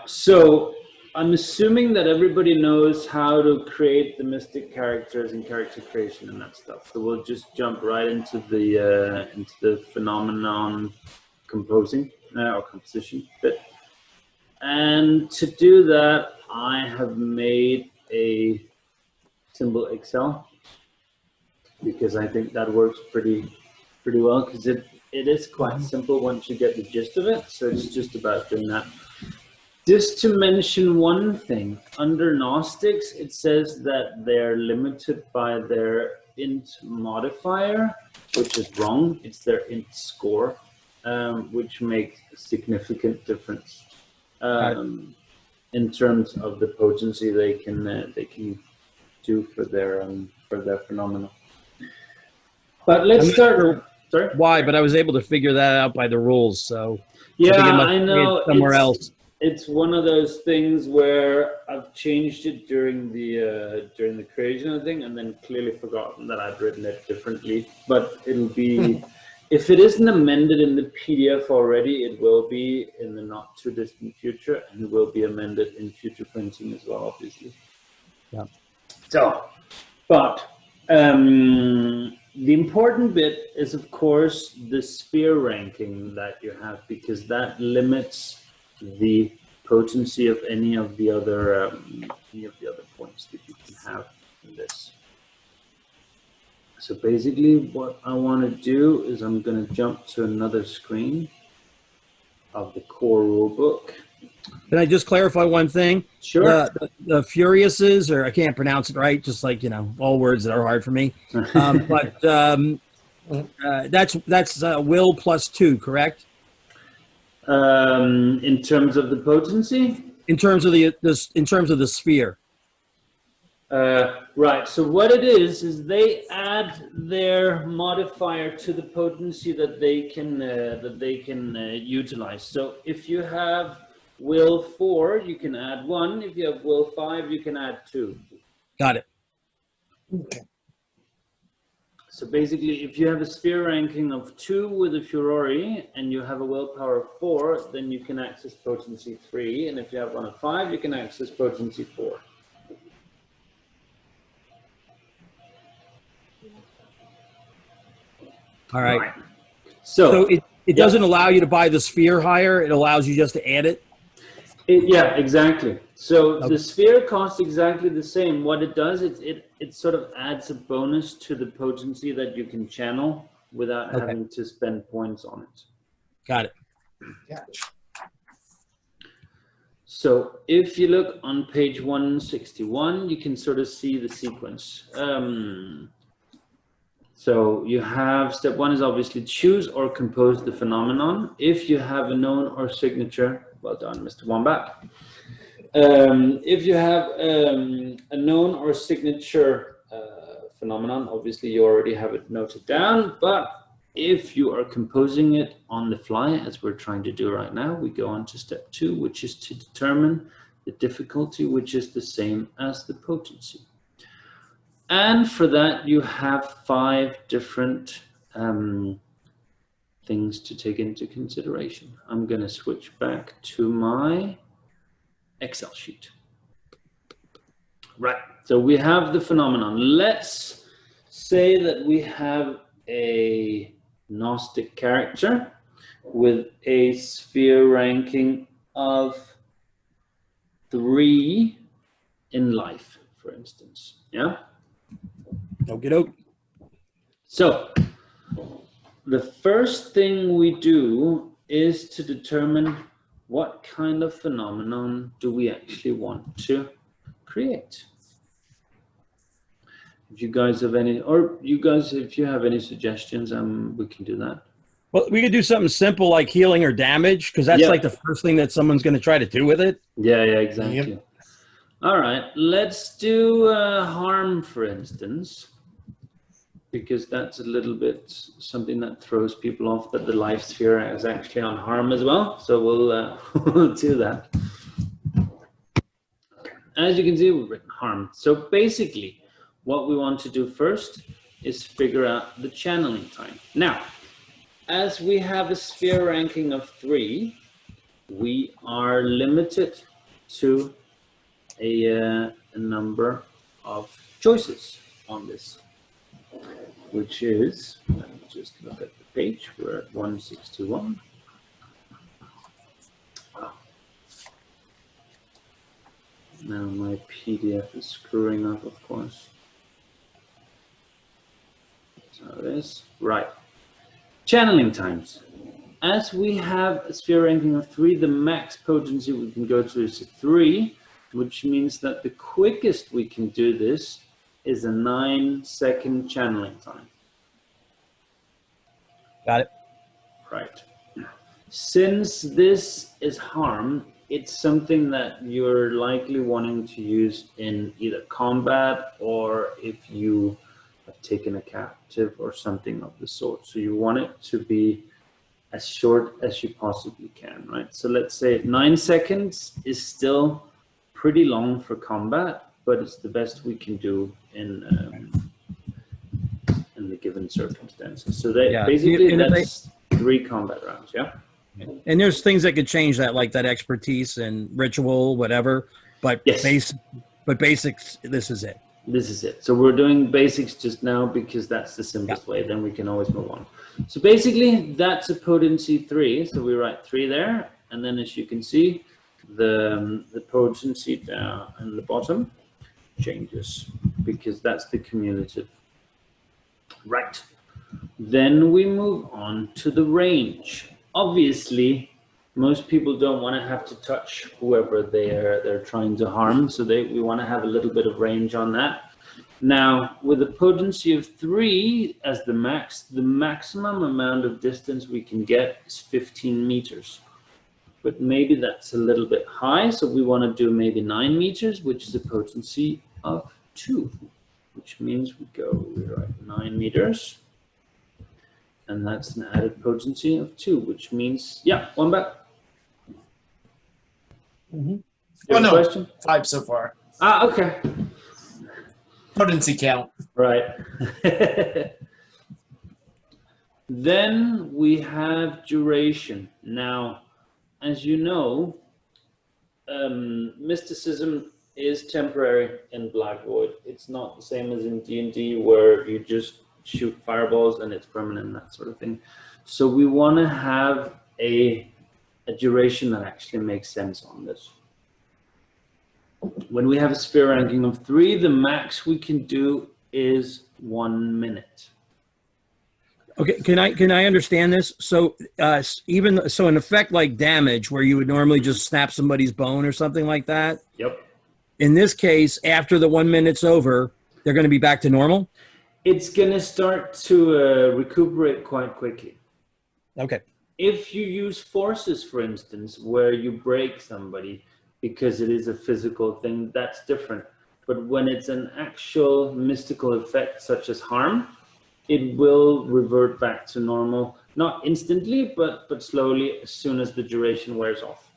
So I'm assuming that everybody knows how to create the mystic characters and character creation and that stuff. So we'll just jump right into the phenomenon composing or composition bit. And to do that, I have made a symbol Excel because I think that works pretty well, because it is quite simple once you get the gist of it. So it's just about doing that. Just to mention one thing, under Gnostics, it says that they're limited by their int modifier, which is wrong. It's their int score, which makes a significant difference in terms of the potency they can do for their phenomena. But let's start. Sorry? Why? But I was able to figure that out by the rules. So yeah, I know. Somewhere else. It's one of those things where I've changed it during the creation of the thing, and then clearly forgotten that I'd written it differently. But it'll be, if it isn't amended in the PDF already, it will be in the not too distant future, and it will be amended in future printing as well, obviously. Yeah. So, but the important bit is, of course, the sphere ranking that you have, because that limits the potency of any of the other points that you can have in this. So basically, what I want to do is I'm going to jump to another screen of the core rulebook. Can I just clarify one thing? Sure. The Furiouses, or I can't pronounce it right, just like, you know, all words that are hard for me. But that's will plus 2, correct? In terms of the potency? In terms of the sphere. Right. So what it is they add their modifier to the potency that they can utilize. So if you have will 4, you can add 1. If you have will 5, you can add 2. Got it. Okay. So basically, if you have a sphere ranking of 2 with a Furore and you have a willpower of 4, then you can access potency 3. And if you have one of 5, you can access potency 4. All right. So it doesn't allow you to buy the sphere higher. It allows you just to add it. Yeah, exactly. So the sphere costs exactly the same. What it does, it sort of adds a bonus to the potency that you can channel without having to spend points on it. Got it. Yeah. So if you look on page 161, you can sort of see the sequence. So you have step 1 is obviously choose or compose the phenomenon. If you have a known or signature, well done, Mr. Wombat. If you have a known or signature phenomenon, obviously you already have it noted down, but if you are composing it on the fly, as we're trying to do right now, we go on to step 2, which is to determine the difficulty, which is the same as the potency. And for that, you have 5 different things to take into consideration. I'm going to switch back to my Excel sheet. Right, so we have the phenomenon. Let's say that we have a Gnostic character with a sphere ranking of 3 in life, for instance. Yeah? Okey-doke. So the first thing we do is to determine what kind of phenomenon do we actually want to create. If you guys have any, or you guys, if you have any suggestions, we can do that. Well, we could do something simple like healing or damage, because that's like the first thing that someone's going to try to do with it. Yeah, exactly. Yep. All right, let's do harm, for instance, because that's a little bit something that throws people off, that the life sphere is actually on harm as well. So we'll do that. As you can see, we've written harm. So basically, what we want to do first is figure out the channeling time. Now, as we have a sphere ranking of 3, we are limited to a number of choices on this, which is, let me just look at the page, we're at 1621. Now my PDF is screwing up, of course. So this, right. Channeling times. As we have a sphere ranking of 3, the max potency we can go to is 3, which means that the quickest we can do this is a 9-second channeling time. Got it. Right. Since this is harm, it's something that you're likely wanting to use in either combat or if you have taken a captive or something of the sort. So you want it to be as short as you possibly can, right? So let's say 9 seconds is still pretty long for combat, but it's the best we can do in the given circumstances. So basically that's 3 combat rounds, yeah? And there's things that could change that, like that expertise and ritual, whatever. But yes. Basics, this is it. This is it. So we're doing basics just now because that's the simplest way. Then we can always move on. So basically, that's a potency 3. So we write 3 there, and then as you can see, the potency down in the bottom changes because that's the cumulative. Right. Then we move on to the range. Obviously, most people don't want to have to touch whoever they're trying to harm, so we want to have a little bit of range on that. Now, with a potency of 3 as the max, the maximum amount of distance we can get is 15 meters. But maybe that's a little bit high, so we want to do maybe 9 meters, which is a potency of 2, which means we write 9 meters. And that's an added potency of 2, which means, yeah, 1 back. Mm-hmm. Oh, no, question? 5 so far. Ah, okay. Potency count. Right. Then we have duration. Now, as you know, mysticism is temporary in Black Void. It's not the same as in D&D where you just shoot fireballs and it's permanent, that sort of thing. So we want to have a duration that actually makes sense on this. When we have a sphere ranking of 3, the max we can do is 1 minute. Okay, can I understand this? So in effect, like damage, where you would normally just snap somebody's bone or something like that. Yep. In this case, after the 1 minute's over, they're going to be back to normal. It's going to start to recuperate quite quickly. Okay. If you use forces, for instance, where you break somebody because it is a physical thing, that's different. But when it's an actual mystical effect, such as harm, it will revert back to normal, not instantly, but slowly as soon as the duration wears off.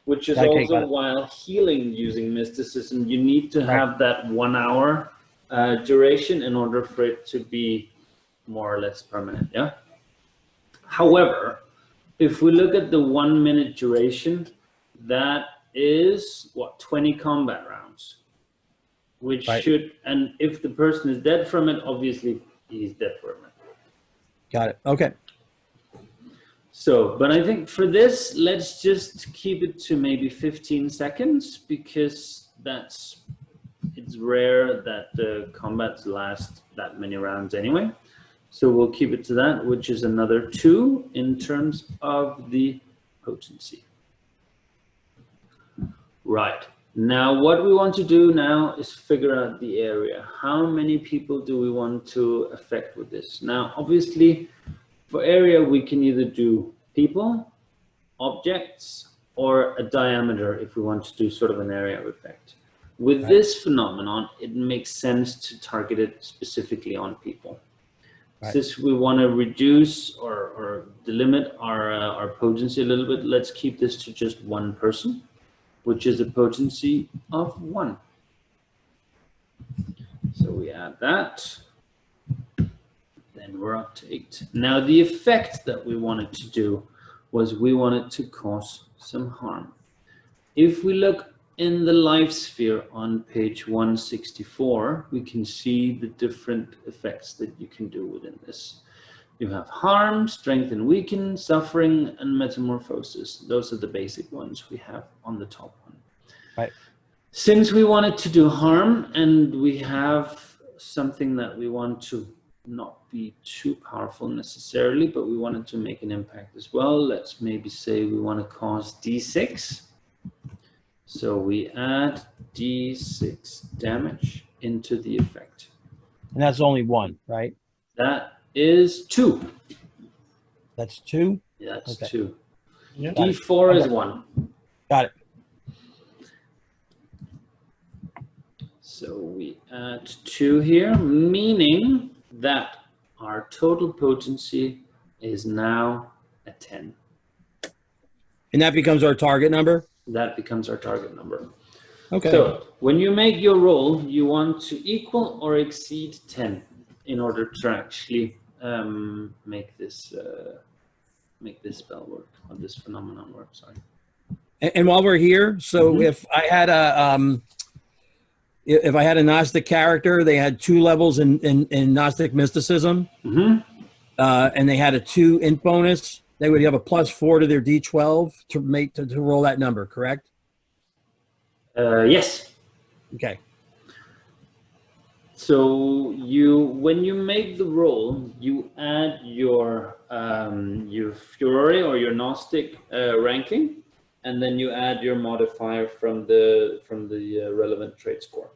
Which is also while healing using mysticism, you need to have that 1 hour duration in order for it to be more or less permanent, yeah? However, if we look at the 1 minute duration, that is, 20 combat rounds, which should, and if the person is dead from it, obviously he's dead from it. Got it, okay. So, but I think for this, let's just keep it to maybe 15 seconds because it's rare that the combats last that many rounds anyway. So we'll keep it to that, which is another 2 in terms of the potency. Right. Now, what we want to do now is figure out the area. How many people do we want to affect with this? Now, obviously, for area, we can either do people, objects, or a diameter if we want to do sort of an area effect. With this phenomenon, it makes sense to target it specifically on people. Since we want to reduce or delimit our potency a little bit, let's keep this to just 1 person, which is a potency of 1. So we add that. Then we're up to 8. Now the effect that we wanted to do was we wanted to cause some harm. If we look in the life sphere on page 164, we can see the different effects that you can do within this. You have harm, strength and weaken, suffering, and metamorphosis. Those are the basic ones we have on the top one. Right. Since we wanted to do harm, and we have something that we want to not be too powerful necessarily, but we wanted to make an impact as well. Let's maybe say we want to cause D6. So we add D6 damage into the effect. And that's only one, right? That is 2. That's 2? Yeah, that's Okay. 2. Yeah. D4 is 1. Got it. So we add 2 here, meaning that our total potency is now a 10. And that becomes our target number? That becomes our target number. Okay. So when you make your roll, you want to equal or exceed 10 in order to actually make this spell work, or this phenomenon work. Sorry. And while we're here, so if I had a Gnostic character, they had 2 levels in Gnostic mysticism, and they had a 2 int bonus, they would have a +4 to their D12 to roll that number, correct? Yes. Okay. So when you make the roll, you add your Furore or your Gnostic ranking, and then you add your modifier from the relevant trait score.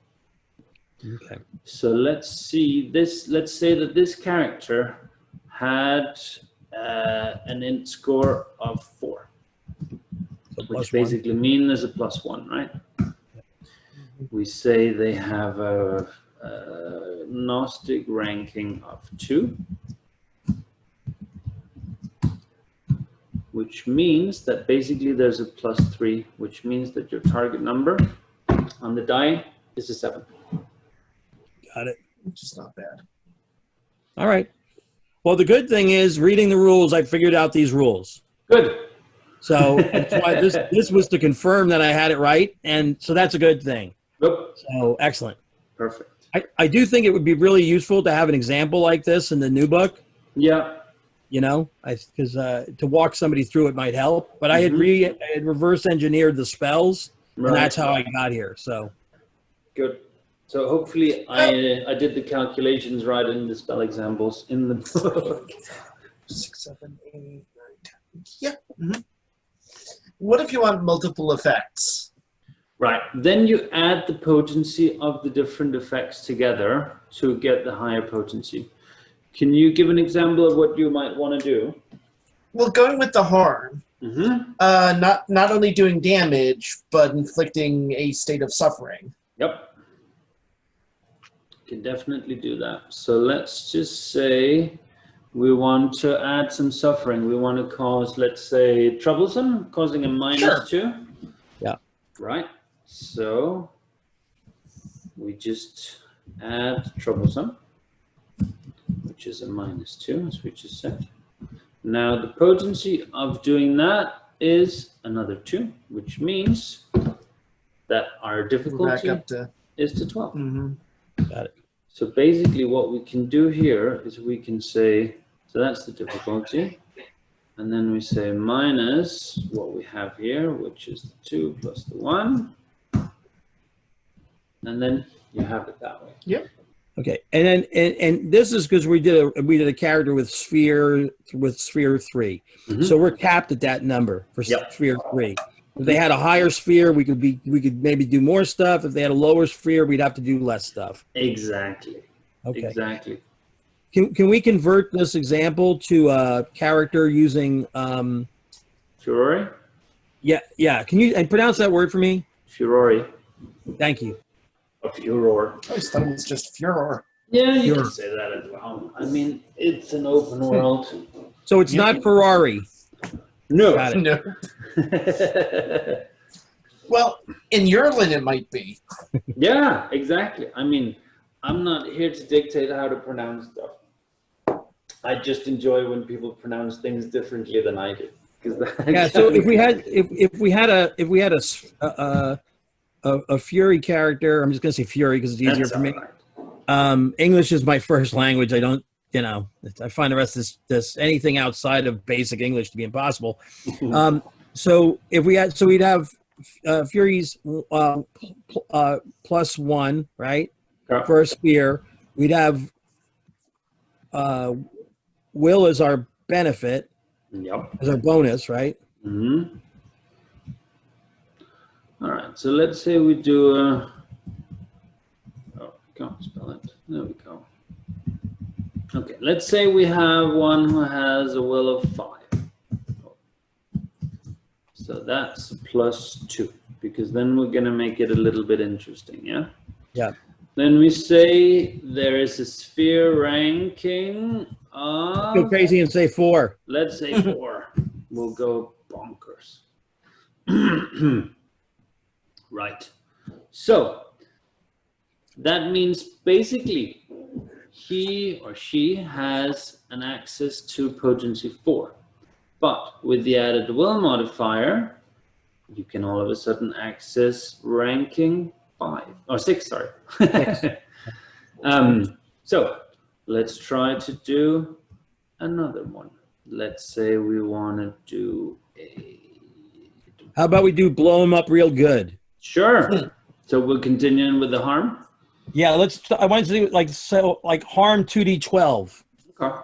Okay. So let's see this. Let's say that this character had an int score of 4, which basically means there's a +1, right? We say they have a Gnostic ranking of 2, which means that basically there's a +3, which means that your target number on the die is a 7. Got it. Which is not bad. All right. Well, the good thing is, reading the rules, I figured out these rules. Good. So that's why this was to confirm that I had it right, and so that's a good thing. Yep. So excellent. Perfect. I do think it would be really useful to have an example like this in the new book. Yeah. You know, because to walk somebody through it might help. But I had reverse engineered the spells, and that's how I got here. So good. So hopefully I did the calculations right in the spell examples in the book. 6, 7, 8, 9, 10. Yeah. What if you want multiple effects? Right. Then you add the potency of the different effects together to get the higher potency. Can you give an example of what you might want to do? Well, going with the harm, not only doing damage, but inflicting a state of suffering. Yep. Can definitely do that. So let's just say we want to add some suffering. We want to cause, let's say, troublesome, causing a -2. Yeah. Right. So we just add troublesome, which is a -2, as we just said. Now the potency of doing that is another 2, which means that our difficulty is to 12. Got it. So basically what we can do here is we can say, so that's the difficulty. And then we say minus what we have here, which is the 2 plus the 1. And then you have it that way. Yep. Okay. And then and this is because we did a character with sphere 3. So we're capped at that number for sphere 3. If they had a higher sphere, we could maybe do more stuff. If they had a lower sphere, we'd have to do less stuff. Exactly. Okay. Exactly. Can we convert this example to a character using Furore? Yeah. Can you pronounce that word for me? Furore. Thank you. A furor. I always thought it was just furor. Yeah, you can say that as well. I mean, it's an open world. So it's not Ferrari. No. Got it. No. Well, in Yerlin it might be. Yeah, exactly. I mean, I'm not here to dictate how to pronounce stuff. I just enjoy when people pronounce things differently than I do. Yeah. So if we had a Fury character. I'm just going to say Fury because it's easier That's for me. all right. English is my first language. I don't, I find the rest of this anything outside of basic English to be impossible. So if we had, so we'd have Fury's +1, right? Yeah. For a sphere. We'd have Will as our benefit, Yep. as our bonus, right? Mm-hmm. All right, so let's say we do oh, I can't spell it. There we go. Okay, let's say we have one who has a will of 5. So that's +2, because then we're going to make it a little bit interesting, yeah? Yeah. Then we say there is a sphere ranking of... Go crazy and say 4. Let's say 4. We'll go bonkers. Right. So that means basically he or she has an access to potency 4. But with the added will modifier, you can all of a sudden access ranking 5 or 6, sorry. 6. So let's try to do another one. Let's say we want to do a... How about we do blow them up real good? Sure. So we're continuing with the harm? Yeah, I wanted to do like harm 2d12. Okay.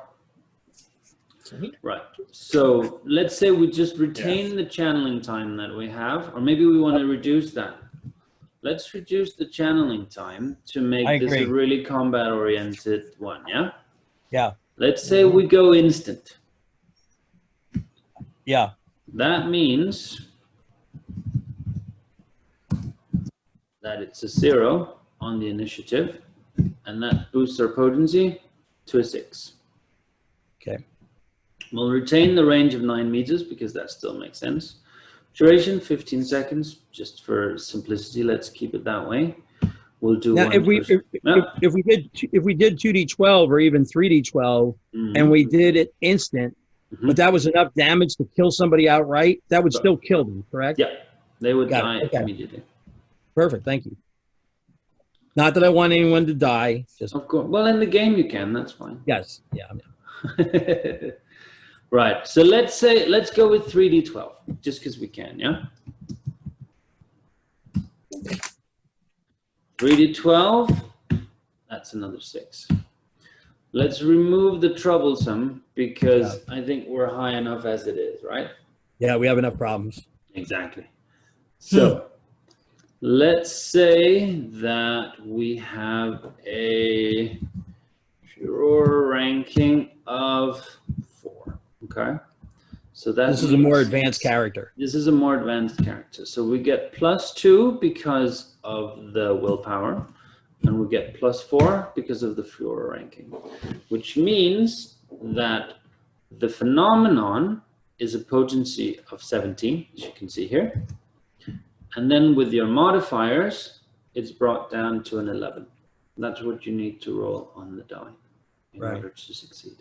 Right. So let's say we just retain the channeling time that we have, or maybe we want to reduce that. Let's reduce the channeling time to make this a really combat-oriented one, yeah? Yeah. Let's say we go instant. Yeah. That means that it's a 0 on the initiative, and that boosts our potency to a 6. Okay. We'll retain the range of 9 meters because that still makes sense. Duration 15 seconds, just for simplicity. Let's keep it that way. We'll do now, if we did 2d12 or even 3d12 and we did it instant, but that was enough damage to kill somebody outright, that would still kill them, correct? Yeah, they would die immediately. Perfect, thank you. Not that I want anyone to die. Just of course. Well, in the game you can. That's fine. Yes. Yeah. Right. So let's go with 3d12, just because we can. Yeah. 3d12. That's another 6. Let's remove the troublesome because I think we're high enough as it is, right? Yeah, we have enough problems. Exactly. So let's say that we have a furor ranking of 4. Okay. So this is a more advanced character. This is a more advanced character. So we get +2 because of the willpower, and we get +4 because of the furor ranking, which means that the phenomenon is a potency of 17, as you can see here. And then with your modifiers, it's brought down to an 11. That's what you need to roll on the die in order to succeed.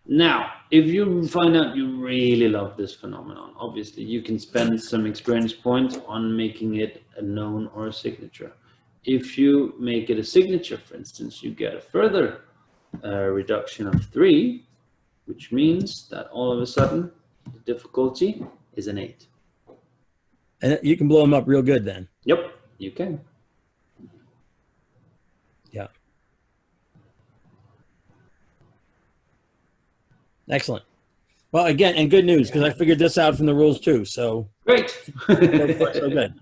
Now, if you find out you really love this phenomenon, obviously you can spend some experience points on making it a known or a signature. If you make it a signature, for instance, you get a further reduction of 3, which means that all of a sudden the difficulty is an 8. And you can blow them up real good then. Yep, you can. Yeah. Excellent. Well, again, and good news, because I figured this out from the rules too. So great. So good.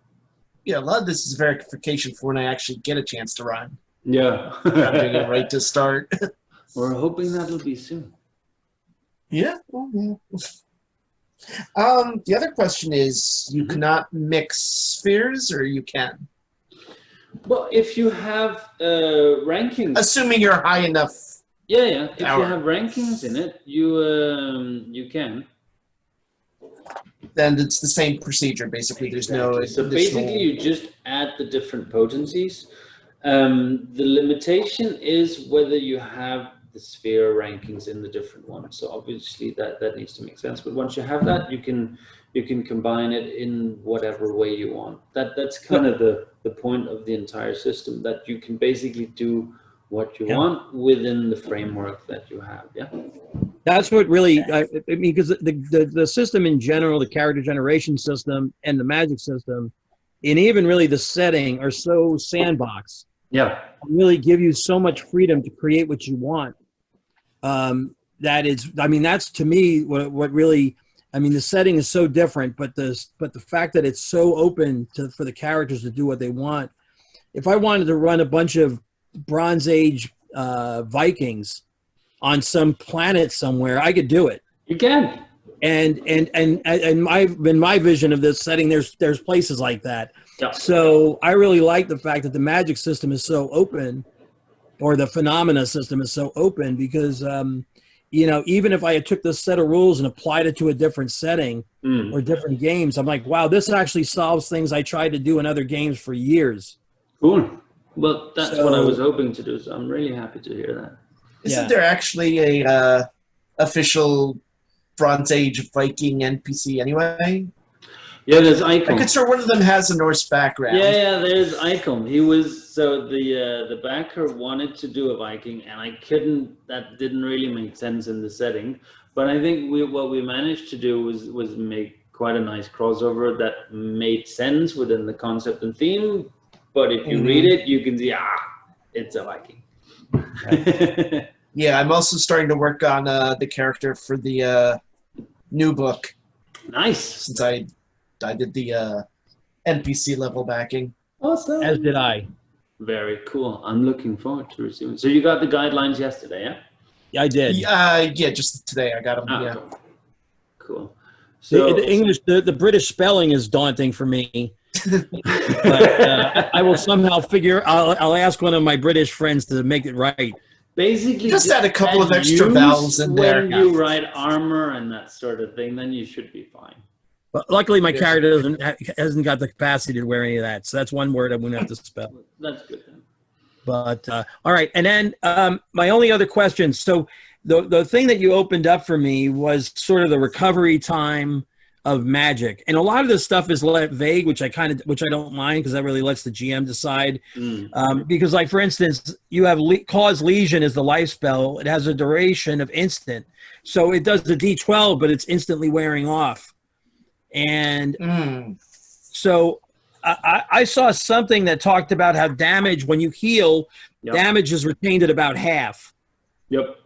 Yeah, a lot of this is verification for when I actually get a chance to run. Yeah. I'm doing it right to start. We're hoping that'll be soon. Yeah. The other question is, you cannot mix spheres, or you can? Well, if you have rankings, assuming you're high enough. Yeah. If you have rankings in it, you can. Then it's the same procedure, basically. There's no. So basically, you just add the different potencies. The limitation is whether you have the sphere rankings in the different ones. So obviously that needs to make sense. But once you have that, you can you can combine it in whatever way you want. That's kind of the point of the entire system, that you can basically do what you want within the framework that you have. Yeah. That's what really, I mean, because the system in general, the character generation system and the magic system, and even really the setting are so sandbox. Yeah. Really give you so much freedom to create what you want. That is, I mean, that's to me what really, I mean, the setting is so different, but the fact that it's so open for the characters to do what they want. If I wanted to run a bunch of Bronze Age Vikings on some planet somewhere, I could do it. You can. And in my vision of this setting, there's places like that. Yeah. So I really like the fact that the magic system is so open, or the phenomena system is so open, because you know, even if I had took this set of rules and applied it to a different setting or different games, I'm like, wow, this actually solves things I tried to do in other games for years. Cool. Well, that's what I was hoping to do, so I'm really happy to hear that. Isn't there actually a official Bronze Age Viking NPC anyway? Yeah, there's Icon. I could swear one of them has a Norse background. Yeah, there's Icon. He was, so the backer wanted to do a Viking, and I couldn't. That didn't really make sense in the setting. But I think what we managed to do was make quite a nice crossover that made sense within the concept and theme. But if you read it, you can see, it's a Viking. Right. Yeah, I'm also starting to work on the character for the new book. Nice. Since I did the NPC level backing. Awesome. As did I. Very cool. I'm looking forward to receiving. So you got the guidelines yesterday, yeah? Yeah, I did. Yeah, just today I got them. Yeah. Cool. So The English, the British spelling is daunting for me. But I will somehow figure. I'll ask one of my British friends to make it right. Basically, just add a couple of extra vowels in there. When you write armor and that sort of thing, then you should be fine. But luckily, my character hasn't got the capacity to wear any of that. So that's one word I wouldn't have to spell. That's good then. But all right, and then my only other question. So the thing that you opened up for me was sort of the recovery time of magic, and a lot of this stuff is vague, which I don't mind, because that really lets the GM decide. Because, like, for instance, you have cause lesion is the life spell. It has a duration of instant, so it does the D12, but it's instantly wearing off. And so I saw something that talked about how damage, when you heal, damage is retained at about half. Yep.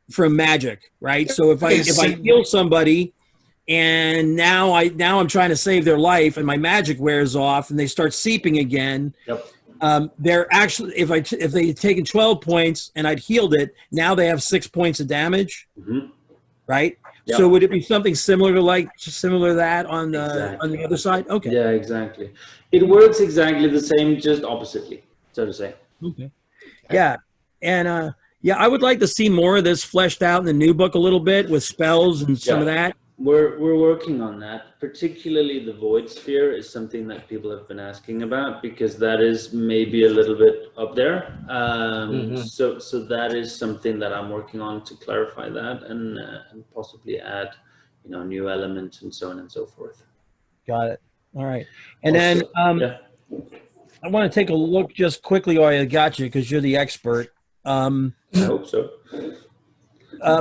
From magic, right? So if I heal somebody, and now I'm trying to save their life, and my magic wears off, and they start seeping again. Yep. They're actually, if they'd taken 12 points and I'd healed it, now they have 6 points of damage, right? Yep. So would it be something similar to that on the other side? Okay. Yeah, exactly. It works exactly the same, just oppositely, so to say. Okay. Yeah, and yeah, I would like to see more of this fleshed out in the new book a little bit with spells and some of that. We're working on that. Particularly the Void Sphere is something that people have been asking about, because that is maybe a little bit up there. So that is something that I'm working on to clarify that and possibly add, new elements and so on and so forth. Got it. All right. And then I want to take a look just quickly while I got you, because you're the expert. I hope so.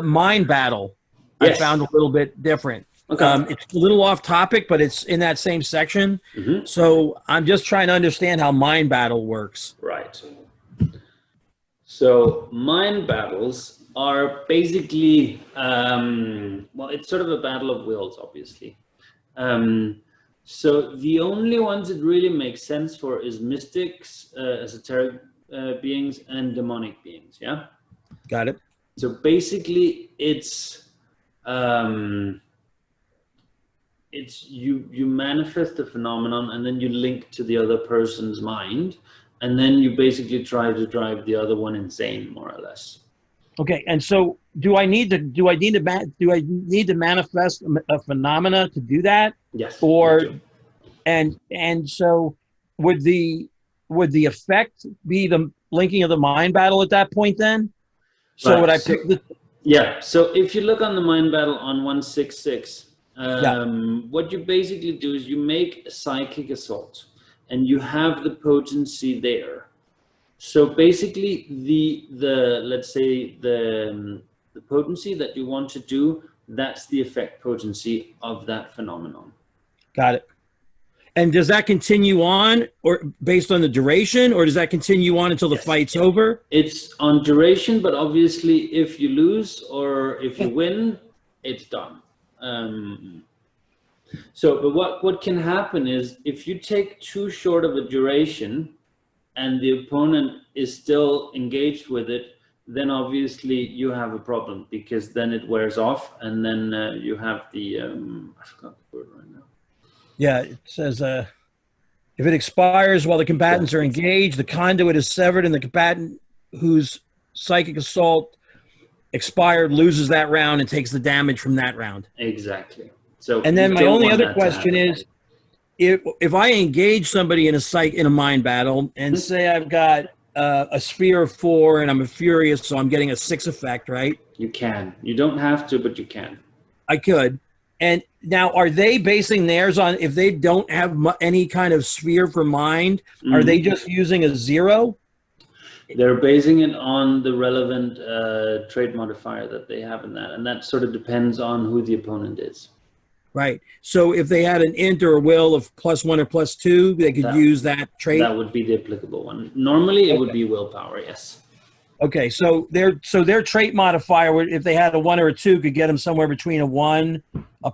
Mind Battle. Yes. I found a little bit different. Okay. It's a little off topic, but it's in that same section. So I'm just trying to understand how Mind Battle works. Right. So Mind Battles are basically, it's sort of a battle of wills, obviously. So the only ones it really makes sense for is mystics, esoteric beings, and demonic beings, yeah? Got it. So basically it's you manifest the phenomenon, and then you link to the other person's mind, and then you basically try to drive the other one insane, more or less. Okay, and so do I need to manifest a phenomena to do that? Yes. Or and so would the effect be the linking of the mind battle at that point then? So would I pick the... Yeah, so if you look on the Mind Battle on 166, What you basically do is you make a psychic assault, and you have the potency there. So basically, the let's say the potency that you want to do, that's the effect potency of that phenomenon. Got it. And does that continue on, or based on the duration, or does that continue on until the fight's over? It's on duration, but obviously, if you lose or if you win, it's done. But what can happen is if you take too short of a duration, and the opponent is still engaged with it, then obviously you have a problem, because then it wears off, and then you have the I forgot the word right now. Yeah, it says if it expires while the combatants are engaged, the conduit is severed, and the combatant whose psychic assault expired loses that round and takes the damage from that round. Exactly. So, and then my only other question is, if I engage somebody in a mind battle, and say I've got a sphere of 4 and I'm a furious, so I'm getting a 6 effect, right? You can. You don't have to, but you can. I could. And now, are they basing theirs on, if they don't have any kind of sphere for mind, are they just using a 0? They're basing it on the relevant trait modifier that they have in that, and that sort of depends on who the opponent is. Right. So if they had an int or a will of +1 or +2, they could use that trait? That would be the applicable one. Normally, it would be willpower, yes. Okay, so their trait modifier, if they had a 1 or a 2, could get them somewhere between a 1, a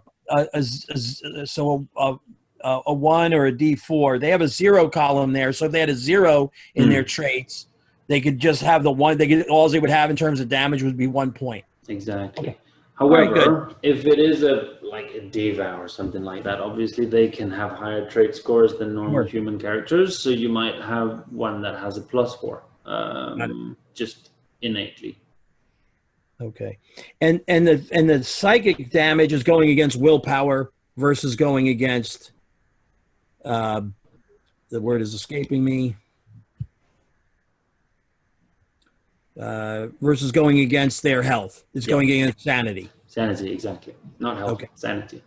1 or a D4. They have a 0 column there, so if they had a 0 in their traits, they could just have the 1. All they would have in terms of damage would be 1 point. Exactly. Okay. However, if it is like a diva or something like that, obviously they can have higher trait scores than normal human characters. So you might have one that has a +4, just innately. Okay, and the psychic damage is going against willpower versus going against the word is escaping me. Versus going against their health. It's going against sanity. Sanity, exactly. Not health. Okay. Sanity.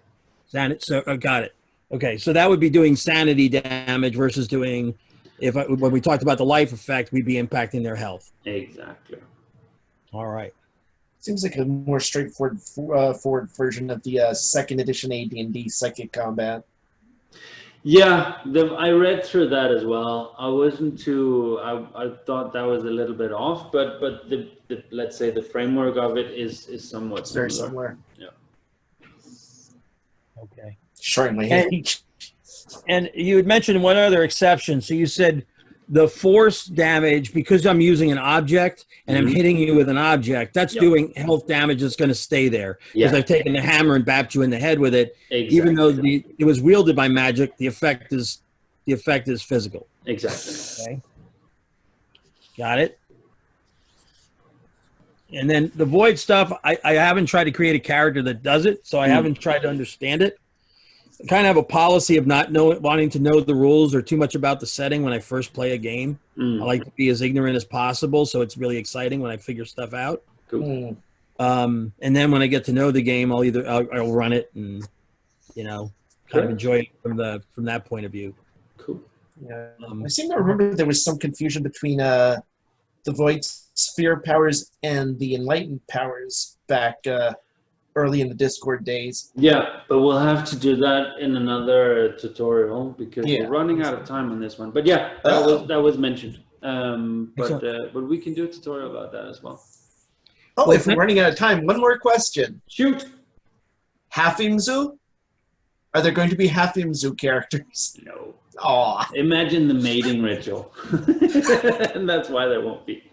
Sanity. So got it. Okay, so that would be doing sanity damage versus doing, when we talked about the life effect, we'd be impacting their health. Exactly. All right. Seems like a more straightforward forward version of the 2nd edition AD&D psychic combat. Yeah, I read through that as well. I wasn't too. I thought that was a little bit off, but the let's say the framework of it is somewhat similar. Very similar. Yeah. Okay. Showing my age. And you had mentioned one other exception. So you said the force damage, because I'm using an object and I'm hitting you with an object, that's doing health damage that's going to stay there. Because I've taken the hammer and bapped you in the head with it. Exactly. Even though it was wielded by magic, the effect is physical. Exactly. Okay. Got it. And then the void stuff, I haven't tried to create a character that does it, so I haven't tried to understand it. I kind of have a policy of not wanting to know the rules or too much about the setting when I first play a game. I like to be as ignorant as possible, so it's really exciting when I figure stuff out. Cool. And then when I get to know the game, I'll run it and kind of enjoy it from that point of view. Cool. Yeah. I seem to remember there was some confusion between the Void Sphere powers and the Enlightened powers back early in the Discord days. Yeah, but we'll have to do that in another tutorial because we're running out of time on this one. But yeah, that was mentioned. But we can do a tutorial about that as well. Oh, if we're running out of time, one more question. Shoot. Half-Imzu? Are there going to be Half-Imzu characters? No. Aw. Imagine the mating ritual. And that's why there won't be.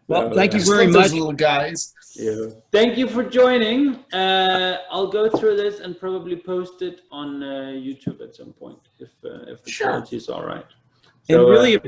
Well, thank you very much. Those little guys. Yeah. Thank you for joining. I'll go through this and probably post it on YouTube at some point if the quality is all right. So, and really